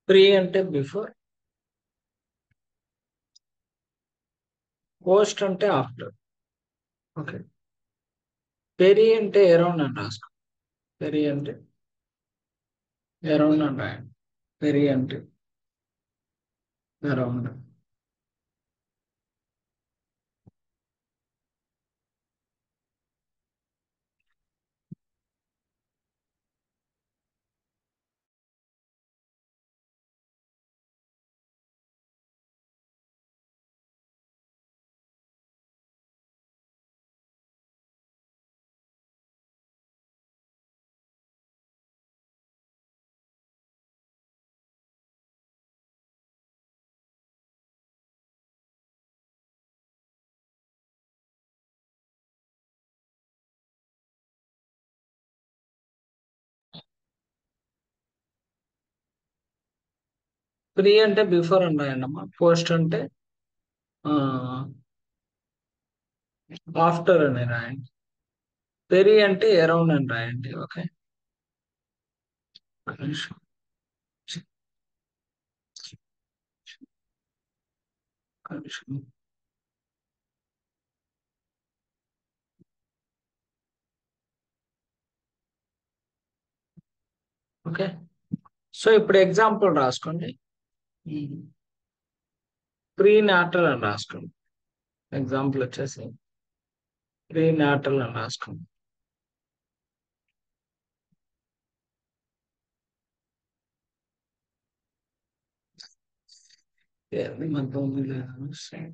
Pre అంటే before, post అంటే after. Okay. Peri అంటే అరౌండ్ అని రాసుకో. పెరి అంటే అరౌండ్ అని రాయండి. పెరి అంటే అరౌండ్. ప్రీ అంటే బిఫోర్ అని రాయండి అమ్మా. పోస్ట్ అంటే ఆఫ్టర్ అని రాయండి. పెరి అంటే అరౌండ్ అని రాయండి. ఓకే. ఒక నిమిషం. ఒక నిమిషం. ఓకే. సో ఇప్పుడు ఎగ్జాంపుల్ రాసుకోండి. ప్రీ నాటల్ అని రాసుకోండి. ఎగ్జాంపుల్ వచ్చేసి ప్రీ నాటల్ అని రాసుకోండి. ఏది మన 9 నిమిషం.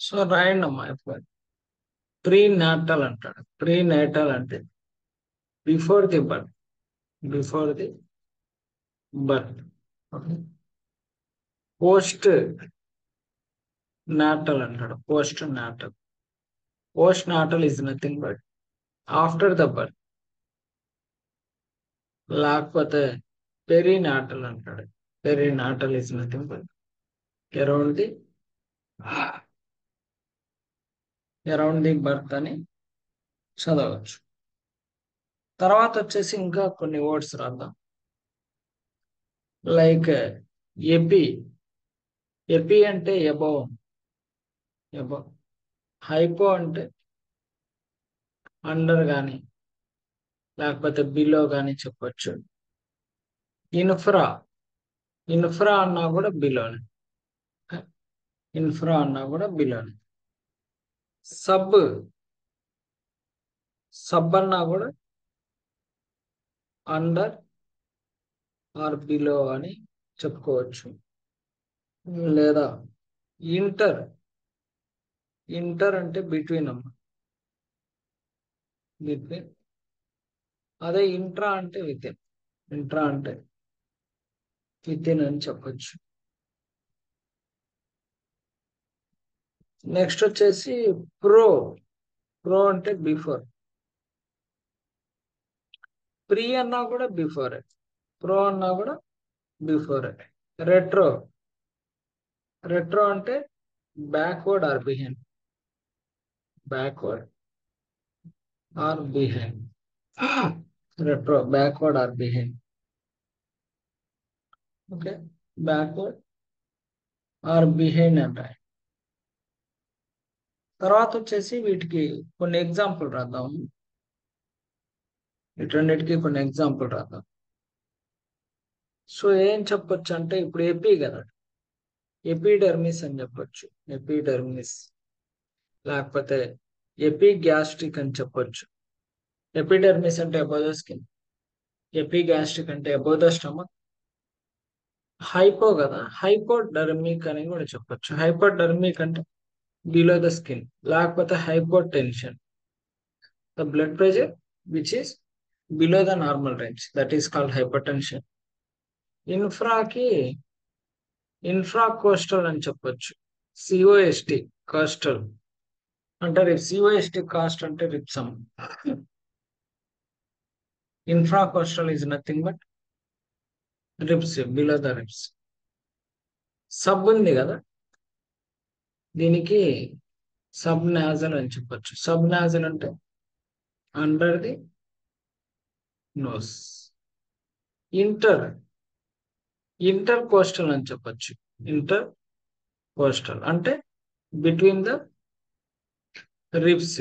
సో రాయండి అమ్మా. ఇప్పుడు ప్రీ నాటల్ అంటాడు. ప్రీ నాటల్ అంటే before the birth. Before the birth. Okay. Postnatal అంటాడు. Postnatal. Postnatal is nothing but after the birth. లేకపోతే పెరీ నాటల్ అంటాడు. Perinatal is nothing but around the around the birth అని చదవచ్చు. తర్వాత వచ్చేసి ఇంకా కొన్ని words రాద్దాం. Like epi. ఎపి అంటే ఎబోవ్. ఎబోవ్. హైపో అంటే అండర్ గాని లేకపోతే బిలో గాని చెప్పొచ్చు. ఇన్ఫ్రా. ఇన్ఫ్రా అన్నా కూడా బిలోనే. ఇన్ఫ్రా అన్నా కూడా బిలోనే. సబ్. సబ్ అన్నా కూడా అండర్ ఆర్ బిలో అని చెప్పుకోవచ్చు. లేదా ఇంటర్. ఇంటర్ అంటే బిట్వీన్ అమ్మ. బిట్వీన్. అదే ఇంట్రా అంటే విత్ ఇన్. ఇంట్రా అంటే విత్ ఇన్ అని చెప్పొచ్చు. నెక్స్ట్ వచ్చేసి ప్రో. ప్రో అంటే బిఫోర్. ప్రీ అన్నా కూడా బిఫోర్. ప్రో అన్నా కూడా బిఫోర్. రెట్రో. రెట్రో అంటే backward or behind. Backward or behind. Retro backward or behind. Okay. Backward or behind అంటాయి. తర్వాత వచ్చేసి వీటికి కొన్ని ఎగ్జాంపుల్ రాద్దాం. వీటన్నిటికీ కొన్ని ఎగ్జాంపుల్ రాద్దాం. సో ఏం చెప్పొచ్చు అంటే ఇప్పుడు ఎపి కదా. ఎపిడర్మిస్ అని చెప్పొచ్చు. ఎపిడర్మిస్. లేకపోతే ఎపిగ్యాస్ట్రిక్ అని చెప్పొచ్చు. ఎపిడర్మిస్ అంటే అబౌవ్ ద స్కిన్. ఎపిగ్యాస్ట్రిక్ అంటే అబౌవ్ ద స్టమక్. హైపో కదా. హైపోడర్మిక్ అని కూడా చెప్పొచ్చు. హైపోడర్మిక్ అంటే బిలో ద స్కిన్. లేకపోతే hypotension, the blood pressure which is below the normal range, that is called hypotension. ఇన్ఫ్రాకి ఇన్ఫ్రా కోస్టల్ అని చెప్పొచ్చు. సిఓఎస్టి కోస్టల్ అంటే సిఓఎస్టి కాస్ట్ అంటే రిప్సమ్. Infracostal is nothing but ribs, below the ribs. Sub ఉంది కదా, దీనికి సబ్ నాజల్ అని చెప్పొచ్చు. సబ్ నాజల్ అంటే under the nose. Inter intercostal అని చెప్పొచ్చు. ఇంటర్ కోస్టల్ అంటే బిట్వీన్ ద రిబ్స్.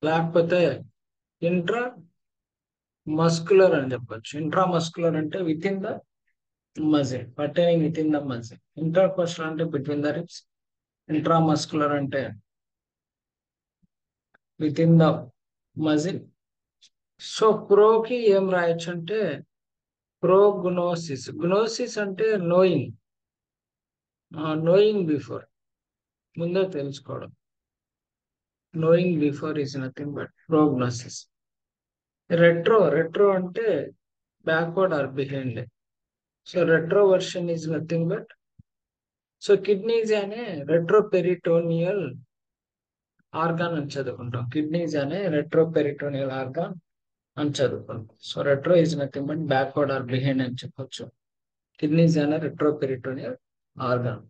లేకపోతే ఇంట్రా మస్కులర్ అని చెప్పొచ్చు. ఇంట్రా మస్కులర్ అంటే within the muscle, pertaining within the muscle. Intercostal అంటే between the ribs. Intramuscular అంటే within the muscle. So ప్రోకి ఏం రాయొచ్చు అంటే ప్రోగ్నోసిస్. గ్నోసిస్ అంటే నోయింగ్, నోయింగ్ బిఫోర్, ముందే తెలుసుకోవడం. Knowing before is nothing but prognosis. Retro అంటే backward or behind. So retroversion is nothing but, so kidneys అనే రెట్రో పెరిటోనియల్ ఆర్గాన్ అని చదువుకుంటాం. కిడ్నీస్ అనే రెట్రో పెరిటోనియల్ ఆర్గాన్ అని చదువుకుంటాం. So retro is nothing but backward or behind అని చెప్పొచ్చు. Kidneys అనే రెట్రో పెరిటోనియల్ ఆర్గాన్.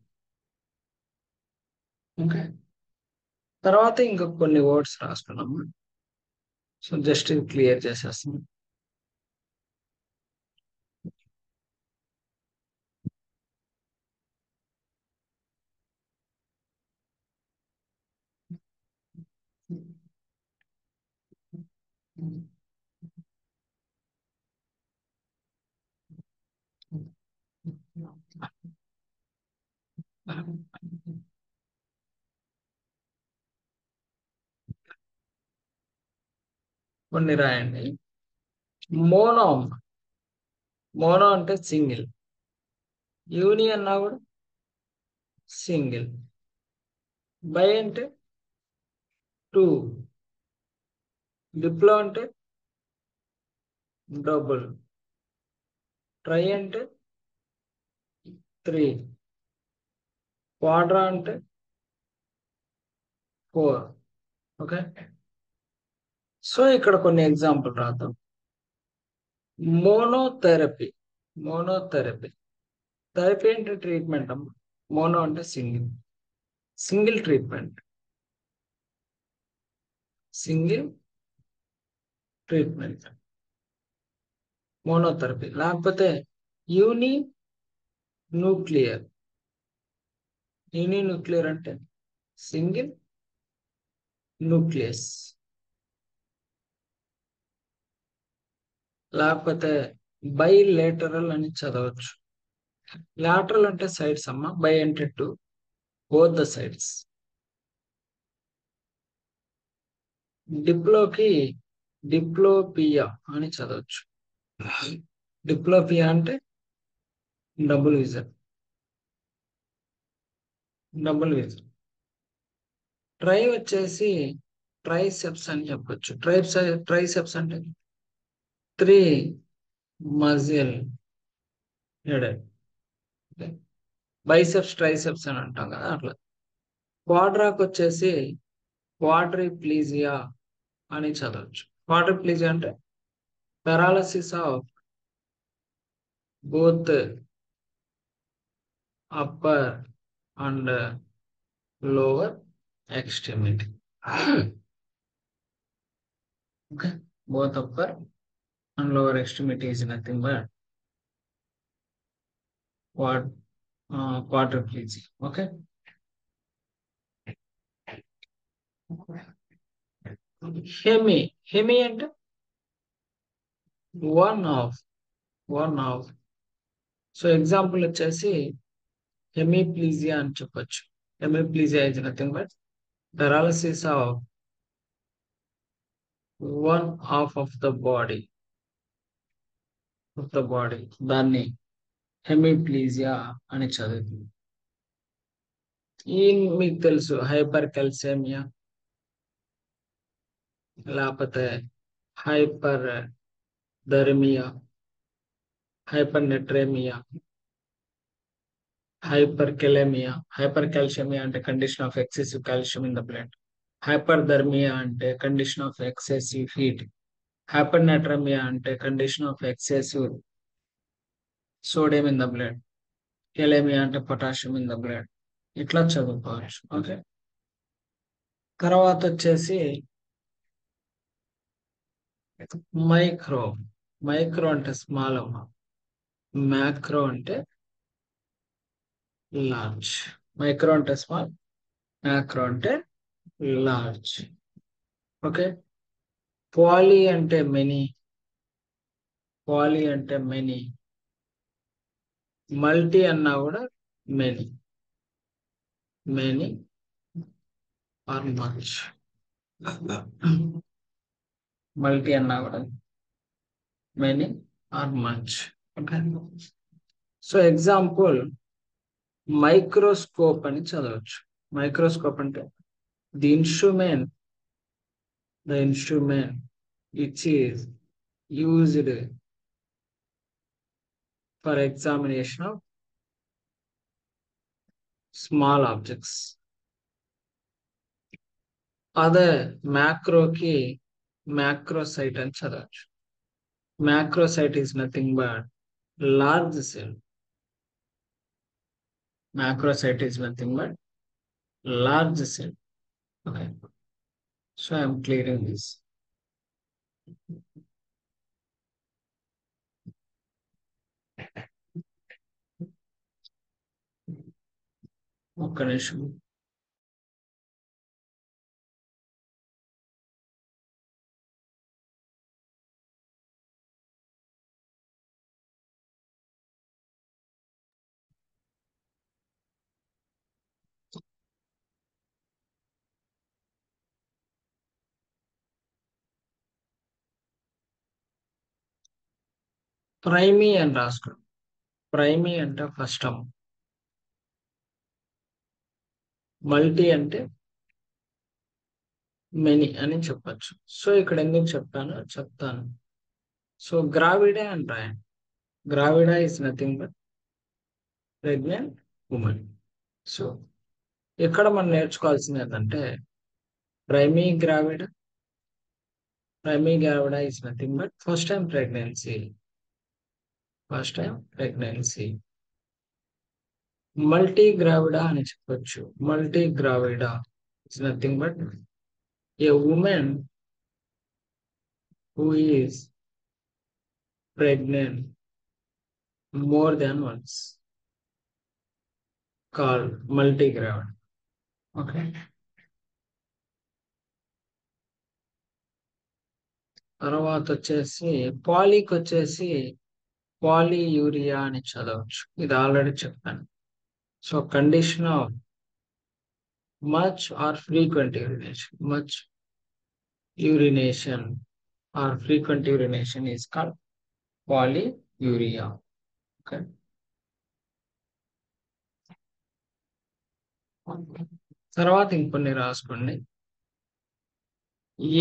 ఓకే, తర్వాత ఇంకా కొన్ని వర్డ్స్ రాసుకున్నాము. సో జస్ట్ ఇది క్లియర్ చేసేస్తాం. కొన్ని రాయండి. మోనో, మోనో అంటే సింగిల్. యూని అన్నా కూడా సింగిల్. బై అంటే టూ. డిప్లో అంటే డబుల్. ట్రై అంటే త్రీ. క్వాడ్రా అంటే ఫోర్. ఓకే, సో ఇక్కడ కొన్ని ఎగ్జాంపుల్ రాద్దాం. మోనోథెరపీ. మోనోథెరపీ థెరపీ అంటే ట్రీట్మెంట్ అమ్మ. మోనో అంటే single. Single treatment, single treatment monotherapy. లేకపోతే యూని న్యూక్లియర్. యూని న్యూక్లియర్ అంటే సింగిల్ న్యూక్లియస్. లేకపోతే బై లేటరల్ అని చదవచ్చు. లాటరల్ అంటే సైడ్స్ అమ్మ, బై అంటే టూ, బోత్ ద సైడ్స్. డిప్లోకి డిప్లోపియా అని చదవచ్చు. డిప్లోపియా అంటే double vision, double vision. Tri వచ్చేసి ట్రైసెప్స్ అని చెప్పొచ్చు. ట్రైసెప్స్ అంటే three muscle headed. Biceps triceps అని అంటాం కదా అట్లా. క్వాడ్రాక్ వచ్చేసి క్వాడ్రిప్లీజియా అని చదవచ్చు. క్వాడ్రిప్లీజియా అంటే paralysis of both upper and lower extremity. Okay, both upper and lower extremity is nothing but quadriplegia. Okay, హెమి అంటే వన్ ఆఫ్. సో ఎగ్జాంపుల్ వచ్చేసి హెమిప్లీజియా అని చెప్పొచ్చు. Hemiplegia is nothing but paralysis of one half of the body, దాన్ని hemiplegia అని చదువుతుంది. ఈ మీకు తెలుసు హైపర్ కాల్సిమియా, లేకపోతే hyper ధర్మియా, hyper నెట్రేమియా, hyper కెలమియా. Hyper calcaemia అంటే condition of excessive calcium in the blood. Hyper ధర్మియా అంటే condition of excessive heat. Hypernatraemia అంటే condition of excessive sodium in the blood. Kalaemia అంటే పొటాషియం ఇన్ ద బ్లడ్. ఇట్లా చదువుకోవచ్చు. Okay. తర్వాత వచ్చేసి micro. Micro అంటే small అమ్మ. మ్యాక్రో అంటే లార్జ్. మైక్రో అంటే స్మాల్, మ్యాక్రో అంటే లార్జ్. ఓకే. పాలీ అంటే మెనీ. పాలీ అంటే మెనీ. మల్టీ అన్నా కూడా many. Many or much. Multi అన్నా కూడా many or much. Okay. So example microscope అని చదవచ్చు. మైక్రోస్కోప్ అంటే the instrument which is used for examination of small objects. అదే మ్యాక్రోకి మ్యాక్రోసైట్ అని చదవచ్చు. Macrocyte is nothing but large cell. Macrocyte is nothing but large cell. Okay. So I'm clearing this. ఒక్క నిమిషం. Primi అని రాసుకోండి. ప్రైమీ అంటే first term. Multi అంటే many అని చెప్పచ్చు. సో ఇక్కడ ఎందుకు చెప్తాను చెప్తాను. సో గ్రావిడే అని రాయండి. Gravida is nothing but pregnant women. So ఇక్కడ మనం నేర్చుకోవాల్సింది ఏంటంటే primigravida. Primigravida is nothing but first time pregnancy. First time pregnancy. Multigravida అని చెప్పొచ్చు. Multigravida is nothing but a women who is pregnant more than once called multigravid. Okay. తర్వాత వచ్చేసి పాలీకి వచ్చేసి polyuria అని చదవచ్చు. ఇది already చెప్పాను. So condition of much or frequent urination. Much urination or frequent urination is called polyuria. Okay. తర్వాత ఇంకొన్ని రాసుకోండి.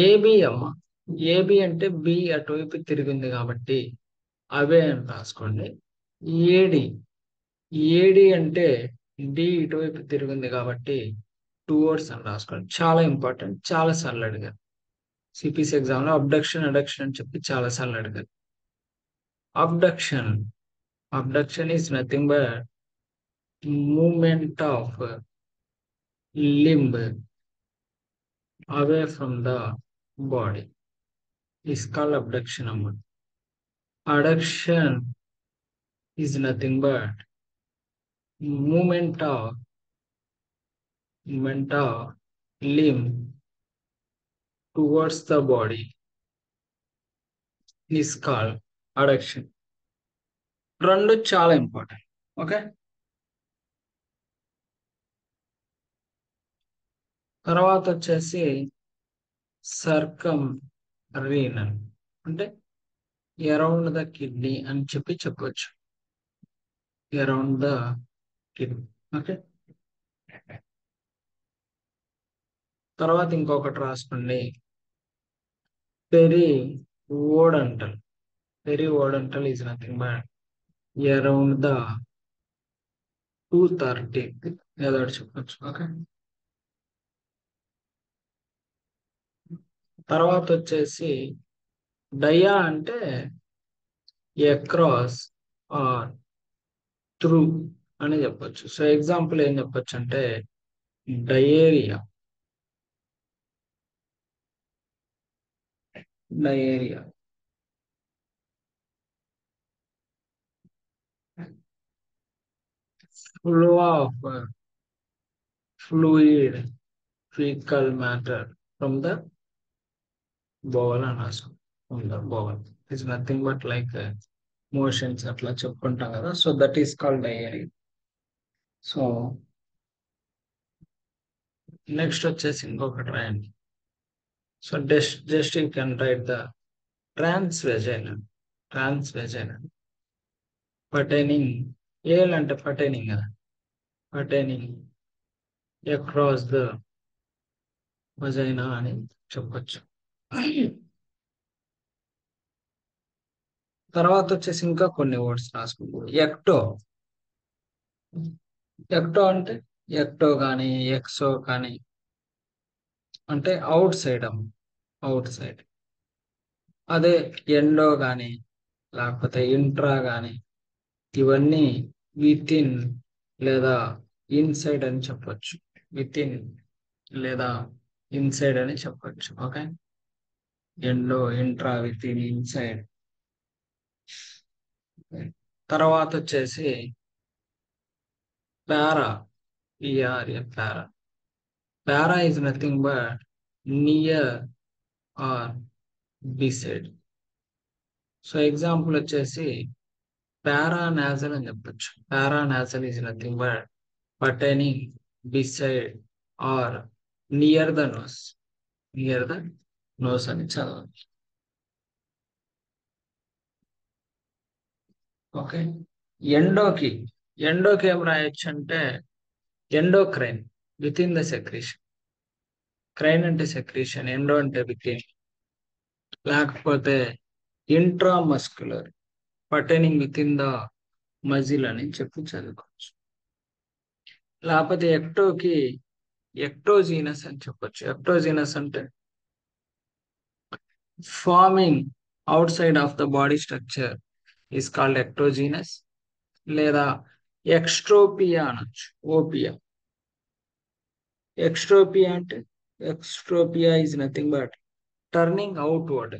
ఏబి అమ్మ. ఏబి అంటే బి అటువైపు తిరిగింది కాబట్టి అవే అని రాసుకోండి. ఏడి. ఏడి అంటే డి ఇటువైపు తిరిగింది కాబట్టి టూ వర్డ్స్ అని రాసుకోండి. చాలా ఇంపార్టెంట్. చాలా సార్లు అడిగారు సిపిసి ఎగ్జామ్ లో. అబ్డక్షన్ అడక్షన్ అని చెప్పి చాలా సార్లు అడిగారు. Abduction. Abduction is nothing but movement of limb away from the body is called abduction. Adduction is nothing but movement of limb towards the body is called adduction. రెండు చాలా important. Okay. తర్వాత వచ్చేసి circumrenal అంటే around the kidney అని చెప్పొచ్చు. Around the kidney. Okay. తర్వాత ఇంకొకటి రాసుకోండి, periodontal. Periodontal is nothing but around the 230, ఏదో ఒకటి చెప్పొచ్చు. ఓకే, తర్వాత వచ్చేసి డయా అంటే అక్రాస్ ఆర్ త్రూ అని చెప్పొచ్చు. సో ఎగ్జాంపుల్ ఏం చెప్పొచ్చు అంటే diarrhoea. Diarrhoea, flow of fluid fecal matter from the bowel అని రాసాం. from the bowel is nothing but like motions అట్లా చెప్పుకుంటాం కదా. So that is called diarrhoea. So next వచ్చేసి ఇంకొకటి రాయండి. So just you can write the transvaginal. Transvaginal pertaining, al అంటే pertaining కదా, పటైనింగ్ అక్రాస్ ద వజైనా అని చెప్పొచ్చు. తర్వాత వచ్చేసి ఇంకా కొన్ని వర్డ్స్ రాసుకుంటాం. ఎక్టో. ఎక్టో అంటే ఎక్టో కానీ ఎక్సో కానీ అంటే అవుట్ సైడ్ అమ్మ, అవుట్ సైడ్. అదే ఎండో కానీ లేకపోతే ఇంట్రా కానీ ఇవన్నీ విత్ ఇన్ లేదా ఇన్సైడ్ అని చెప్పొచ్చు. విత్ ఇన్ లేదా ఇన్సైడ్ అని చెప్పొచ్చు. Okay, endo, intra, within, inside. తర్వాత వచ్చేసి para. P R A, para. Para is nothing but near or beside. So example వచ్చేసి పారానాజల్ అని చెప్పొచ్చు. Paranasal is nothing but pertaining beside or near the nose. Near the nose అని చదవాలి. Okay, ఎండోకి, ఎండోకి ఏం రాయొచ్చు అంటే endocrine, within the secretion. Crine అంటే సెక్రీషన్, ఎండో అంటే విత్ ఇన్. లేకపోతే intramuscular, pertaining within the muscle అని చెప్పి చదువుకోవచ్చు. లేకపోతే ఎక్టోకి ఎక్టోజీనస్ అని చెప్పొచ్చు. ఎక్టోజీనస్ అంటే forming outside of the body structure is called ectogenous. లేదా ఎక్స్ట్రోపియా అనొచ్చు. ఓపియా. ఎక్స్ట్రోపియా అంటే exotropia is nothing but turning outward.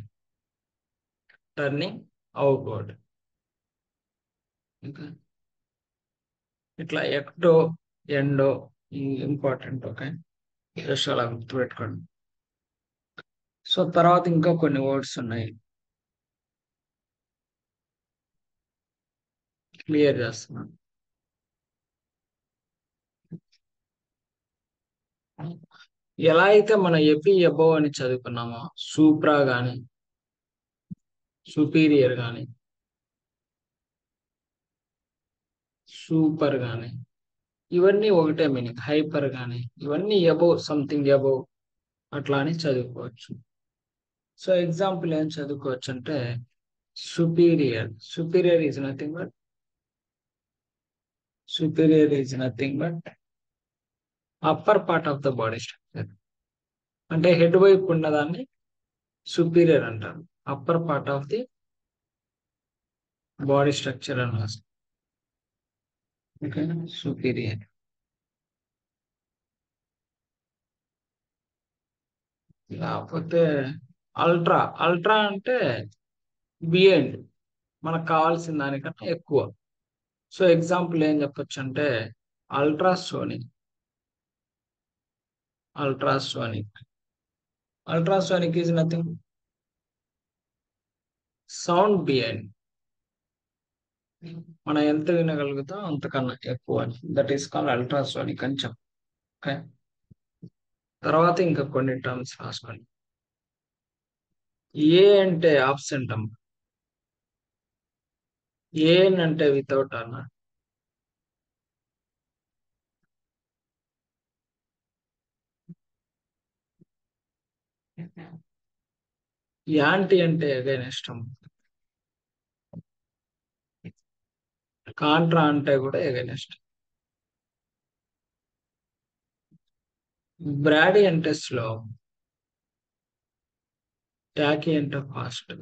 Turning outward. ఇంకా ఇట్లా ecto, endo important. Okay, just అలా గుర్తుపెట్టుకోండి. సో తర్వాత ఇంకా కొన్ని వర్డ్స్ ఉన్నాయి, క్లియర్ చేస్తున్నాను. ఎలా అయితే మన ఎపి ఎబో అని చదువుకున్నామో, సూప్రా గాని సుపీరియర్ గాని సూపర్ గాని ఇవన్నీ ఒకటే మీనింగ్. హైపర్ గాని ఇవన్నీ ఎబో, సంథింగ్ ఎబో అట్లా అని చదువుకోవచ్చు. సో ఎగ్జాంపుల్ ఏం చదువుకోవచ్చు అంటే superior. Superior is nothing but superior is nothing but upper part of the body structure. అంటే హెడ్ వైపు ఉన్నదాన్ని సుపీరియర్ అంటారు. Upper part of the body structure అని రాస్తాం. ఓకేనా, సుపీరియర్. లేకపోతే అల్ట్రా. అల్ట్రా అంటే బియాండ్, మనకు కావాల్సిన దానికన్నా ఎక్కువ. సో ఎగ్జాంపుల్ ఏం చెప్పొచ్చు అంటే ultrasonic. Ultrasonic. Ultrasonic is nothing sound beyond. మనం ఎంత వినగలుగుతాం అంతకన్నా ఎక్కువ అని. దట్ ఈస్ కాల్డ్ అల్ట్రాసోనిక్ అని చెప్పు. ఓకే, తర్వాత ఇంకా కొన్ని టర్మ్స్ రాసుకోండి. ఏ అంటే ఆబ్సెంట్ అమ్మ. ఏన్ అంటే వితౌట్ అన్న. యాంటీ అంటే అగైనెస్ట్, కాంట్రా అంటే కూడా అగైనెస్ట్. బ్రాడీ అంటే స్లో, ట్యాకీ అంటే ఫాస్ట్,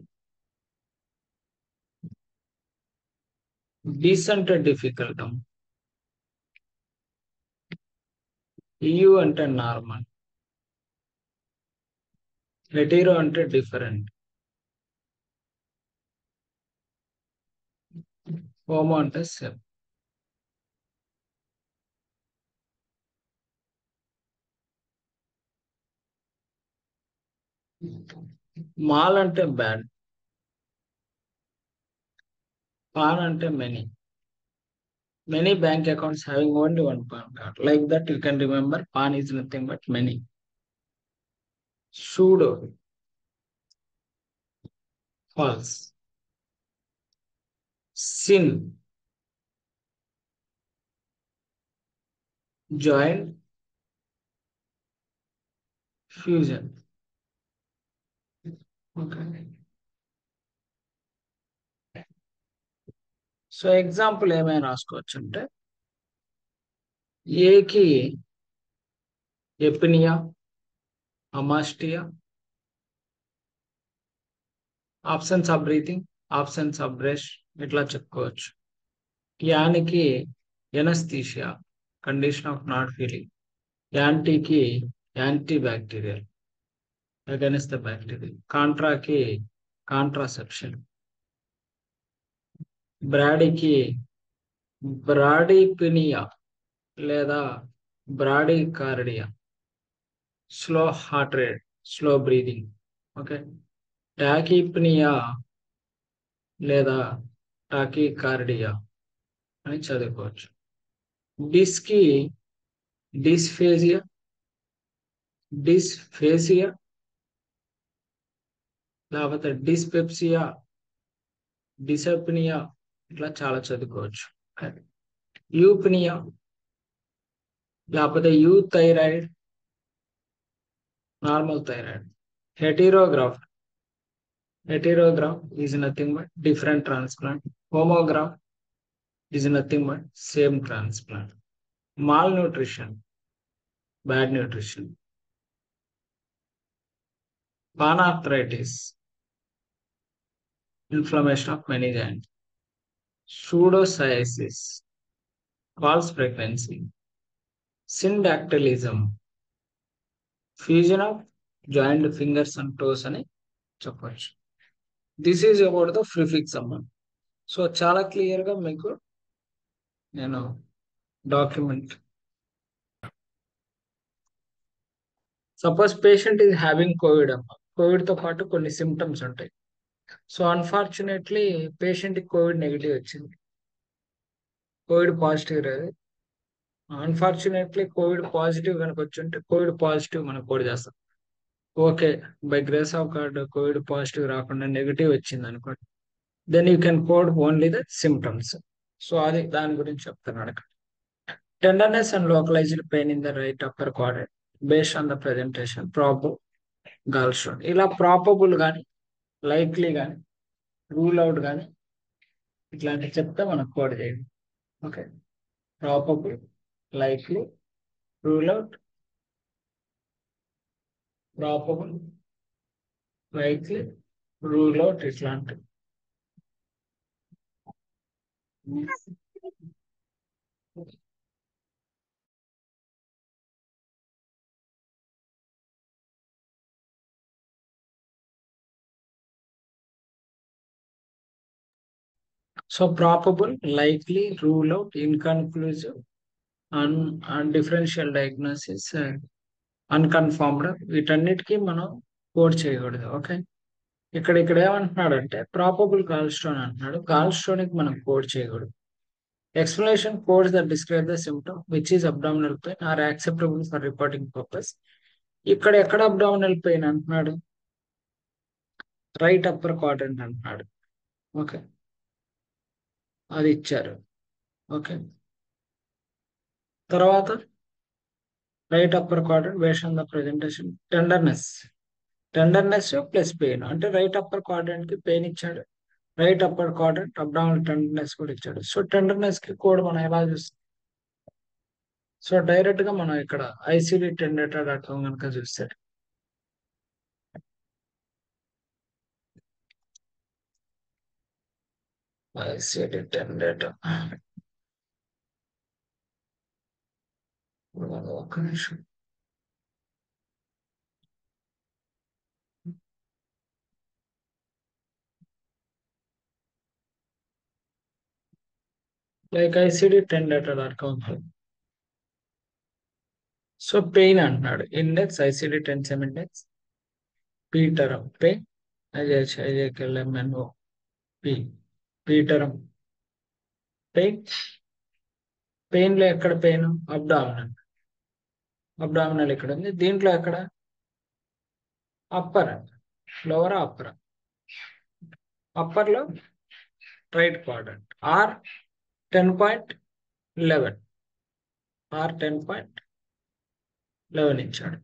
డిస్ అంటే డిఫికల్ట్, EU అంటే నార్మల్, హెటీరో అంటే డిఫరెంట్, హోమో అంటే సెల్. మాల్ అంటే బ్యాడ్, పాన్ అంటే many. Many bank accounts having only one PAN card. Like that, you can remember PAN is nothing but many. Pseudo, false. Sin, joint, fusion. Okay. So example ఏమైనా రాసుకోవచ్చు అంటే, ఏకి apnoea, amastia, absence of breathing, absence of breast, ఇట్లా చెప్పుకోవచ్చు. యానికి anaesthesia, condition of not feeling. యాంటీకి antibacterial, against the bacterial. కాంట్రాకి contraception. బ్రాడీకి బ్రాడీపినియా లేదా bradycardia, slow heart rate, slow breathing. Okay. Tachypnoea లేదా టాకీకార్డియా అని చదువుకోవచ్చు. డిస్కి డిస్ఫేజియా, డిస్ఫేసియా లేకపోతే డిస్పెప్సియా, డిసెప్నియా, ఇట్లా చాలా చదువుకోవచ్చు. యూపినియా లేకపోతే euthyroid, normal thyroid. Heterograph, heterograph is nothing but different transplant. Homograph is nothing but same transplant. Malnutrition, bad nutrition. Panarthritis, inflammation of many joints. Pseudocyesis, false pregnancy. Syndactylism, fusion of joined fingers and toes అని చెప్పచ్చు. This is about the prefix అమ్మ. So చాలా clear గా మీకు నేను document. Suppose patient is having Covid అమ్మ, Covid తో పాటు కొన్ని సిమ్టమ్స్ ఉంటాయి. సో అన్ఫార్చునేట్లీ పేషెంట్ కి కోవిడ్ నెగిటివ్ వచ్చింది, కోవిడ్ పాజిటివ్ రాదు. అన్ఫార్చునేట్లీ కోవిడ్ పాజిటివ్ కనుక వచ్చి కోవిడ్ పాజిటివ్ మనం కోడ్ చేస్తాం. Okay, by grace of God Covid positive రాకుండా నెగిటివ్ వచ్చింది అనుకోండి, then you can code only the symptoms. So అది దాని గురించి చెప్తున్నాడు అక్కడ. Tenderness and localised pain in the right upper quadrant based on the presentation probable gallstone. ఇలా probable కానీ లైక్లీ కానీ రూల్ అవుట్ కానీ ఇట్లాంటివి చెప్తే మనం కోడ్ చేయండి. Okay, probable, likely, rule out, probable, likely, rule out ఇట్లాంటి. So probable, likely, rule out, inconclusive, differential diagnosis, unconfirmed, వీటన్నిటికీ మనం కోడ్ చేయకూడదు. ఓకే, ఇక్కడ ఏమంటున్నాడు అంటే ప్రాపబుల్ గాల్ స్టోన్ అంటున్నాడు, గాల్ స్టోన్ కి మనం కోడ్ చేయకూడదు. Explanation codes that describe the symptom which is abdominal pain or acceptable for reporting purpose. ఇక్కడ ఎక్కడ అబ్డామినల్ పెయిన్ అంటున్నాడు, రైట్ అప్పర్ క్వాడ్రంట్ అంటున్నాడు. ఓకే, అది ఇచ్చారు. ఓకే, తర్వాత right upper quadrant based on the presentation. Tenderness tenderness plus pain అంటే right upper quadrant కి pain ఇచ్చాడు, right upper quadrant abdominal tenderness కూడా ఇచ్చాడు. సో టెండర్నెస్ కి కోడ్ మనం ఎలా చూస్తాం? సో డైరెక్ట్ గా మనం ఇక్కడ ఐసిడి టెండేటా డాట్ కామ్ కనుక చూస్తే ఐసిడి టెండేటా ఒక్క నిమిషం. Like ICD టెండేటా dot com. So pain అంటున్నాడు, index ICD tensile index పీటరం pain ఐజేకెల్ఎంఎన్ఓ P పీటరం pain. Pain లో ఎక్కడ పెయిన్? అబ్డామినల్. అబ్డామినల్ ఇక్కడ ఉంది, దీంట్లో ఎక్కడ? Upper, lower upper. అప్పర్ లో రైట్ క్వాడ్రంట్ ఆర్ 10.11, R10.11 ఇచ్చాడు,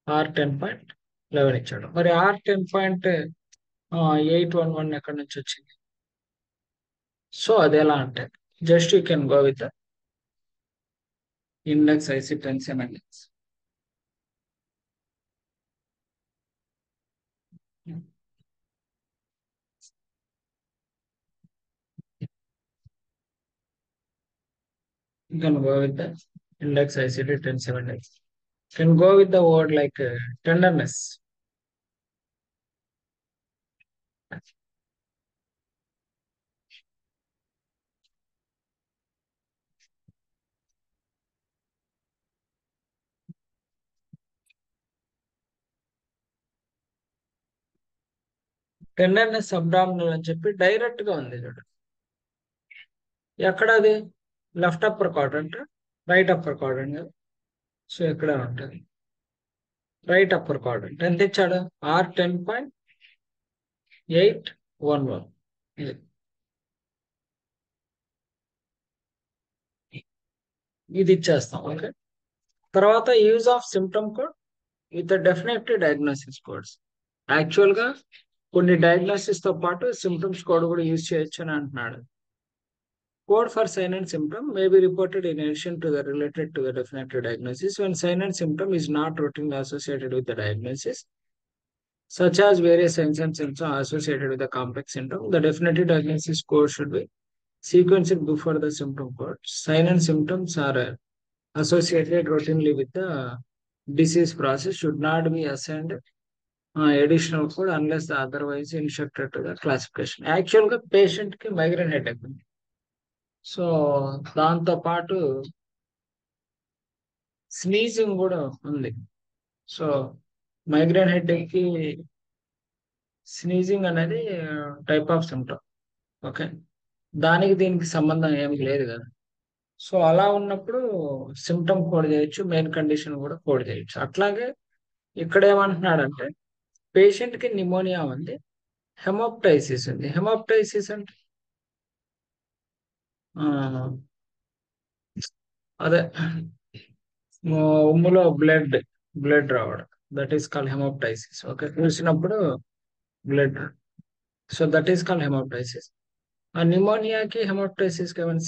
R10.11 ఇచ్చాడు. మరి R10.811 ఎక్కడి నుంచి వచ్చింది? సో అది ఎలా అంటే just you can go with index IC tension index. You can go with the index ICD 1070. You can go with the word like tenderness. Tenderness abdominal అని చెప్పి డైరెక్ట్ గా ఉంది చూడు. ఎక్కడ అది? Left upper quadrant, right upper quadrant కదా. So ఎక్కడ ఉంటుంది? Right upper quadrant. ఎంత ఇచ్చాడు? R10.811. ఇది ఇచ్చేస్తాం. ఓకే, తర్వాత use of symptom code with definite diagnosis codes. Actual గా కొన్ని డయాగ్నోసిస్ తో పాటు సిమ్టమ్స్ కోడ్ కూడా యూజ్ చేయొచ్చు అని అంటున్నాడు. Code for sign and symptom may be reported in addition to the related to the definitive diagnosis when sign and symptom is not routinely associated with the diagnosis, such as various signs and symptoms are associated with the complex symptom. The definitive diagnosis code should be sequenced before the symptom code. Sign and symptoms are associated routinely with the disease process, should not be assigned additional code unless the otherwise instructed to the classification. Actual గా patient కి migraine headache ఉంది. So దాంతో పాటు sneezing కూడా ఉంది. So migraine headache కి sneezing అనేది type of symptom. Okay, దానికి దీనికి సంబంధం ఏమి లేదు కదా. సో అలా ఉన్నప్పుడు సిమ్టమ్ కోడ్ చేయొచ్చు, మెయిన్ కండిషన్ కూడా కోడ్ చేయొచ్చు. అట్లాగే ఇక్కడ ఏమంటున్నాడంటే పేషెంట్ కి నిమోనియా ఉంది, హెమోప్టైసిస్ ఉంది. హెమోప్టైసిస్ అంటే అదే ఉమ్ములో బ్లడ్ రావడం, that is called haemoptysis. Okay, చూసినప్పుడు blood, so that is called haemoptysis. ఆ నిమోనియాకి హెమోప్టైసిస్ కి ఏమైనా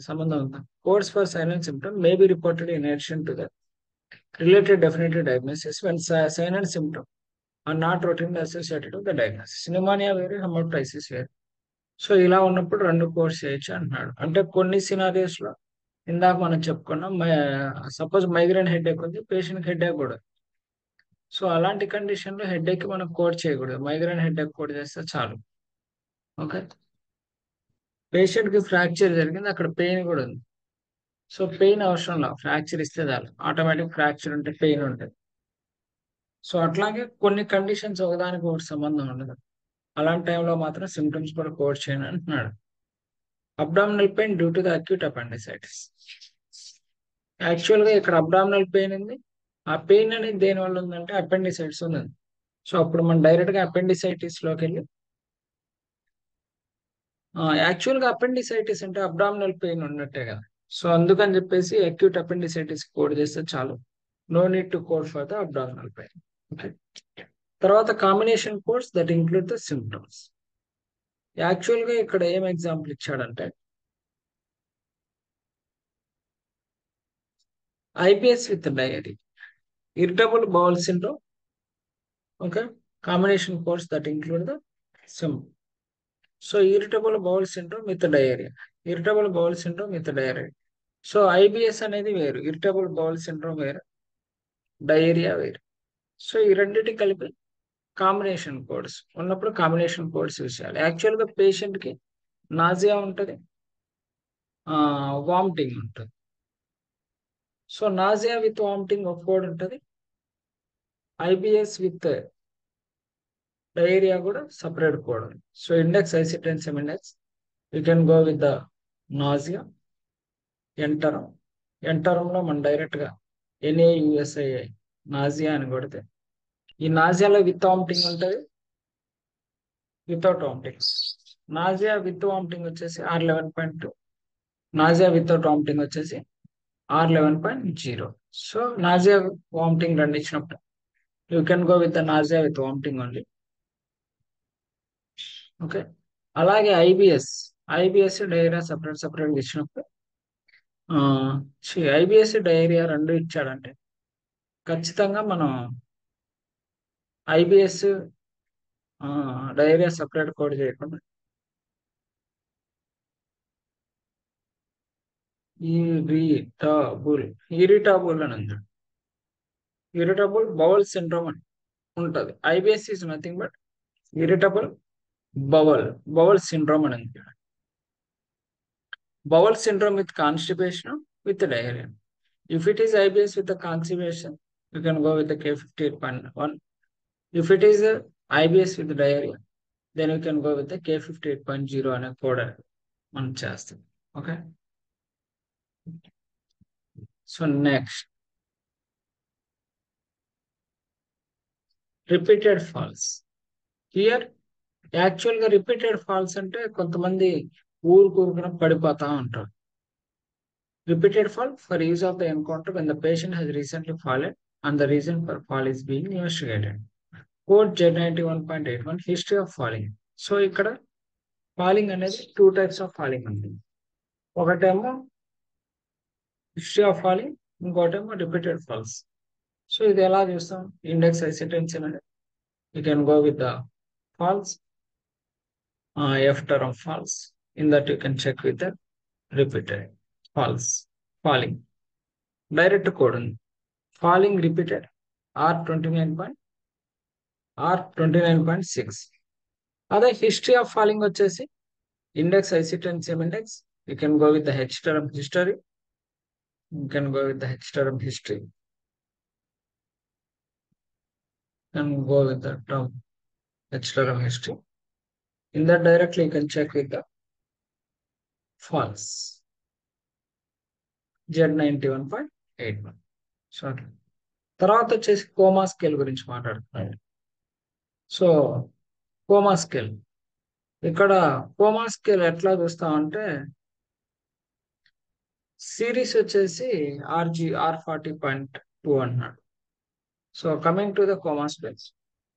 సంబంధం ఉందా? Codes for silent symptom may be reported in addition to the related definitive diagnosis when silent symptom are not routinely associated with the diagnosis. Pneumonia వేరు, haemoptysis వేరు. So ఇలా ఉన్నప్పుడు రెండు కోర్స్ చేయొచ్చు అంటున్నాడు. అంటే కొన్ని సినారియోస్ లో ఇందాక మనం చెప్పుకున్నాం, సపోజ్ మైగ్రేన్ హెడేక్ ఉంది, పేషెంట్ హెడేక్ కూడా. సో అలాంటి కండిషన్ లో హెడేక్ మనం కోడ్ చేయకూడదు, మైగ్రేన్ హెడేక్ కోడ్ చేస్తే చాలు. ఓకే, పేషెంట్ కి ఫ్రాక్చర్ జరిగింది, అక్కడ పెయిన్ కూడా ఉంది. సో పెయిన్ అవసరం లేదు, ఫ్రాక్చర్ ఇస్తే చాలు. ఆటోమేటిక్ ఫ్రాక్చర్ ఉంటే పెయిన్ ఉంటుంది. సో అట్లాగే కొన్ని కండిషన్స్ ఒకదానికి ఒకటి సంబంధం ఉండదు, అలాంటి టైంలో మాత్రం సిమ్టమ్స్ కూడా కోడ్ చేయను అంటున్నాడు. Abdominal pain due to the acute appendicitis. Actual గా ఇక్కడ అబ్డామినల్ పెయిన్ ఉంది, ఆ పెయిన్ అనేది దేని వల్ల ఉందంటే అపెండిసైటిస్ ఉంది. సో అప్పుడు మనం డైరెక్ట్ గా అపెండిసైటిస్ లోకి వెళ్ళి, యాక్చువల్ గా అపెండిసైటిస్ అంటే అబ్డామినల్ పెయిన్ ఉన్నట్టే కదా. సో అందుకని చెప్పేసి అక్యూట్ అపెండిసైటిస్ కోడ్ చేస్తే చాలు, no need to code for the abdominal pain. Okay. తర్వాత combination codes that include the symptoms. యాక్చువల్గా ఇక్కడ ఏం ఎగ్జాంపుల్ ఇచ్చాడంటే IBS with diarrhoea, irritable bowel syndrome, okay, combination codes that include the sym. So irritable bowel syndrome with diarrhoea, irritable bowel syndrome with diarrhoea. So IBS అనేది వేరు, irritable bowel syndrome వేరు, diarrhoea వేరు. So ఈ రెండింటి కలిపి combination codes ఉన్నప్పుడు combination codes use చేయాలి. యాక్చువల్గా పేషెంట్కి నాజియా ఉంటుంది, వామిటింగ్ ఉంటుంది. సో నాజియా విత్ వామిటింగ్ ఒక కోడ్ ఉంటుంది, ఐబిఎస్ విత్ డయేరియా కూడా సపరేట్ కోడ్ ఉంది. So index ICD ten CM index, you can go with the nausea, N term. ఎంటరంలో మనం డైరెక్ట్గా ఎన్ఏయుఎస్ఐ నాజియా అని కొడితే ఈ నాజియాలో విత్ వామిటింగ్ ఉంటుంది, without vomiting. Nausea with vomiting వచ్చేసి R11.2, నాజియా వితౌట్ వామిటింగ్ వచ్చేసి R11.0. సో నాజియా వామిటింగ్ రెండు ఇచ్చినప్పుడు you can go with the nausea with vomiting only. Okay. అలాగే ఐబిఎస్ డైరియా సపరేట్ ఇచ్చినప్పుడు ఐబిఎస్ డైరియా రెండు ఇచ్చాడంటే ఖచ్చితంగా మనం ఐబిఎస్ డైరియా సపరేట్ కోడ్ చేయకుండా ఇరిటబుల్ ఇరిటబుల్ అని ఉంది, ఇరిటబుల్ బౌల్ సిండ్రోమ్ అని ఉంటుంది. IBS is nothing but irritable bowel syndrome అని ఉంది. Bowel syndrome with constipation with diarrhoea. If it is IBS with the constipation, you can go with the K58.1. If it is IBS with the diarrhea, then you can go with the K58.0 అనే code మనం చేస్తాం. Okay. So next repeated falls. Here యాక్చువల్గా repeated falls అంటే కొంతమంది ఊరుకున పడిపోతా ఉంటారు. Repeated fall for use of the encounter when the patient has recently fallen and the reason for fall is being investigated. Code Z91.81 history of falling. So ఇక్కడ falling అనేది 2 types of falling ఉంది. ఒకటేమో history of falling, ఇంకోటేమో repeated falls. So ఇది ఎలా చూస్తాం? Index ICD ten CM అనేది you can go with the falls, F term falls. In that you can check with the repeated falls. Falling direct code ఉంది, falling repeated R29.6. అదే history of falling వచ్చేసి index ICD ten CM index, you can go with the H term history, you can go with the H term history, can go with the term H term history. In that directly you can check with the falls Z91.81. So తర్వాత వచ్చేసి coma scale గురించి మాట్లాడుతున్నాను. So coma scale, ఇక్కడ coma scale ఎట్లా చూస్తామంటే series వచ్చేసి R40.2 అన్నాడు. So coming to the coma scales,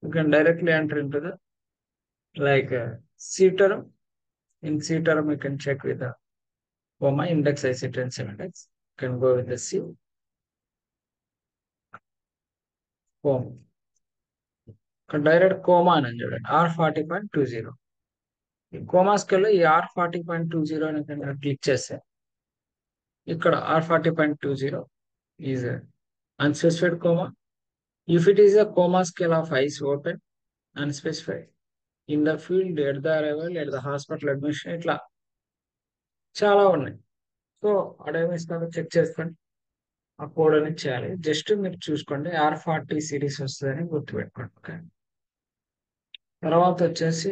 you can directly enter into the like C term. In C term you can check with the coma index ఐసిటెన్సిమ్ index, you can go with the C coma. Direct coma అని చూడండి R40.20. ఈ coma స్కేల్లో ఈ R40.20 అని click చేస్తే ఇక్కడ R40.20 is unspecified coma. If it is a coma scale of eyes open unspecified in the field at the arrival at the hospital admission, ఇట్లా చాలా ఉన్నాయి. సో అడేమిస్తారో చెక్ చేసుకోండి, ఆ కోడ్ అనేది చేయాలి. జస్ట్ మీరు చూసుకోండి, R40 సిరీస్ వస్తుందని గుర్తుపెట్టుకోండి. ఓకే. తర్వాత వచ్చేసి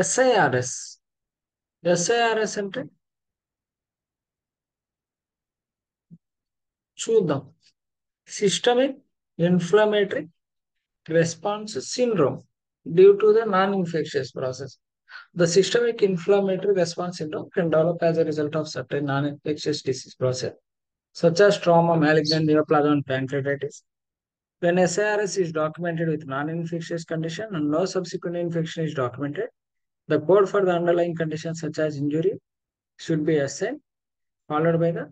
ఎస్ఐఆర్ఎస్. ఎస్ఐఆర్ఎస్ అంటే చూద్దాం, systemic inflammatory response syndrome. due to the non-infectious process. The systemic inflammatory response syndrome can develop as a result of certain non-infectious disease process, such as trauma, malignant neoplasm, and pancreatitis. When SARS is documented with non-infectious condition and no subsequent infection is documented, the code for the underlying condition such as injury should be assigned, followed by the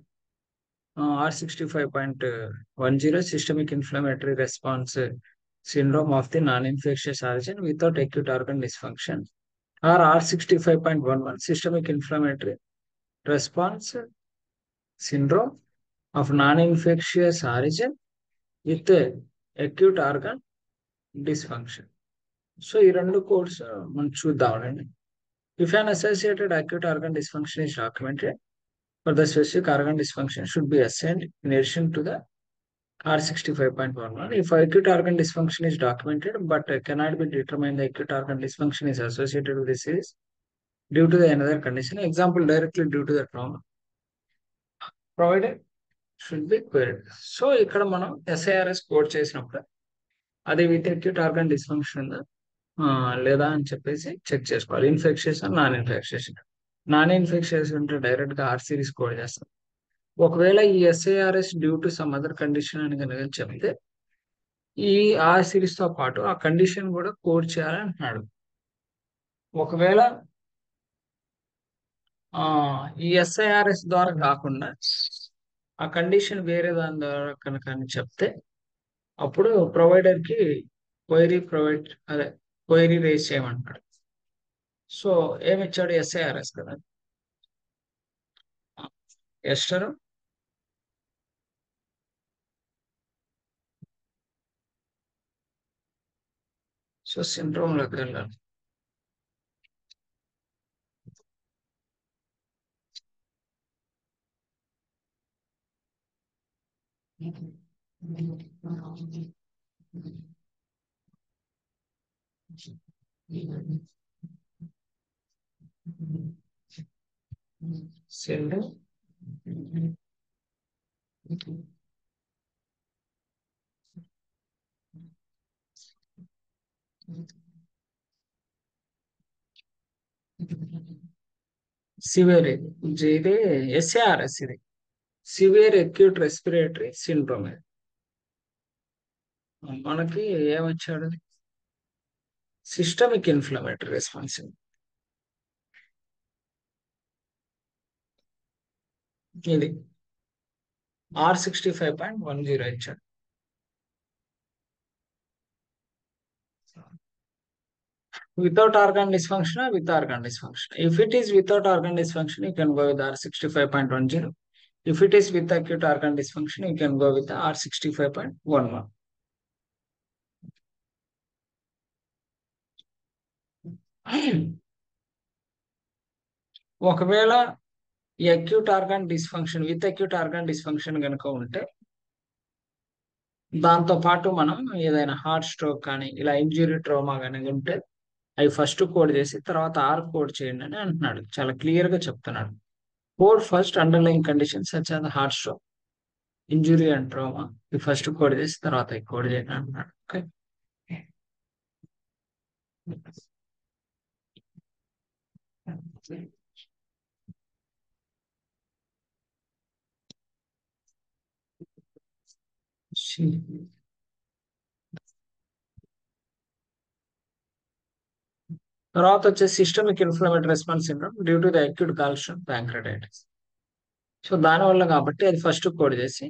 R65.10 systemic inflammatory response syndrome of the non-infectious origin without acute organ dysfunction, or R65.11 systemic inflammatory response syndrome of non-infectious origin with acute organ dysfunction. So ఈ రెండు codes మనం చూద్దామండి. If an associated acute organ dysfunction is documented, for the specific organ dysfunction should be assigned in addition to the R65.11. If acute organ dysfunction is documented but cannot be determined the acute organ dysfunction is associated with the disease due to the another condition, example directly due to the trauma, provided should be queried. So ఇక్కడ మనం SIRS code చేసినప్పుడు అది with acute organ dysfunction ఉందా లేదా అని చెప్పేసి check చేసుకోవాలి. Infections non infections. Non infections ఉంటే డైరెక్ట్ గా ఆర్ సిరీస్ కోడ్ చేస్తాం. ఒకవేళ ఈ SIRS due to some other condition అని కనుక చెప్తే ఈ ఆర్ సిరీస్ తో పాటు ఆ కండిషన్ కూడా కోడ్ చేయాలని అంటున్నాడు. ఒకవేళ ఈ SIRS ద్వారా కాకుండా ఆ కండిషన్ వేరే దాని ద్వారా కనుక అని చెప్తే అప్పుడు ప్రొవైడర్ కి క్వైరీ రేస్ చేయమంటాడు. సో ఏమిచ్చాడు? SIRS కదా, ఎస్టర్ సో సిండ్రోమ్ లోకి వెళ్ళాలి. సిండ్రోమ్ సివియర్, ఇది SIRS, ఇది సివియర్ అక్యూట్ రెస్పిరేటరీ సిండ్రోమ్. మనకి ఏమొచ్చాడు? Systemic inflammatory response. ఇది R65.10 ఇచ్చాడు. Without organ dysfunction or with organ dysfunction? If it is without organ dysfunction, you can go with R65.10. If it is with acute organ dysfunction, you can go with the R65.11. ఒకవేళ ఈ acute organ dysfunction with acute organ dysfunction కనుక ఉంటే దాంతో పాటు మనం ఏదైనా heart stroke కానీ ఇలా ఇంజురీ ట్రోమా కానీ ఉంటే అవి ఫస్ట్ కోడ్ చేసి తర్వాత ఆర్ కోడ్ చేయండి అని అంటున్నాడు. చాలా క్లియర్ గా చెప్తున్నాడు. Code first underline conditions such as heart stroke, injury and ట్రోమా ఈ ఫస్ట్ కోడ్ చేసి తర్వాత కోడ్ చేయండి అంటున్నాడు. ఓకే, తర్వాత వచ్చేసి systemic inflammatory response syndrome due to the acute gallstone pancreatitis. So దానివల్ల కాబట్టి అది ఫస్ట్ కోడ్ చేసి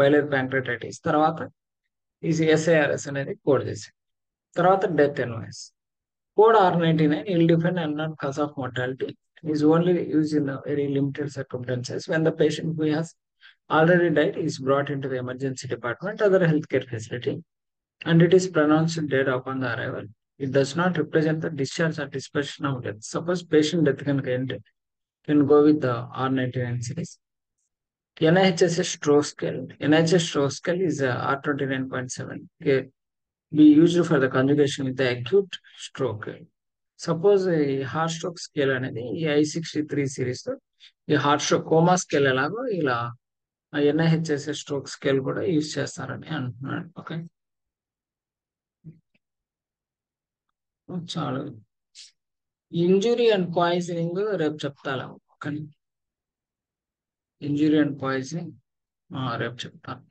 బైలర్ ప్యాంక్రెటైటిస్, తర్వాత ఈ SIRS అనేది కోడ్ చేసి తర్వాత death N O S. Code R99 ill defined unknown cause of mortality is only used in the very limited circumstances when the patient who has already died is brought into the emergency department or other healthcare facility and it is pronounced dead upon the arrival. It does not represent the discharge or disposition of death. Suppose patient death can go with the R99 series. NIHS stroke scale. NIHS stroke scale is R29.7. Okay. Be used for the conjugation with the acute stroke. Suppose ఈ heart stroke scale అనేది ఈ I63 series తో ఈ heart stroke coma scale ఎలాగో ఇలా NIHS stroke scale కూడా use చేస్తారని అంటున్నాడు. ఓకే, చాలా ఇంజురీ అండ్ పాయిజనింగ్ రేపు చెప్తాను కానీ ఇంజురీ అండ్ పాయిజనింగ్ రేపు చెప్తాను.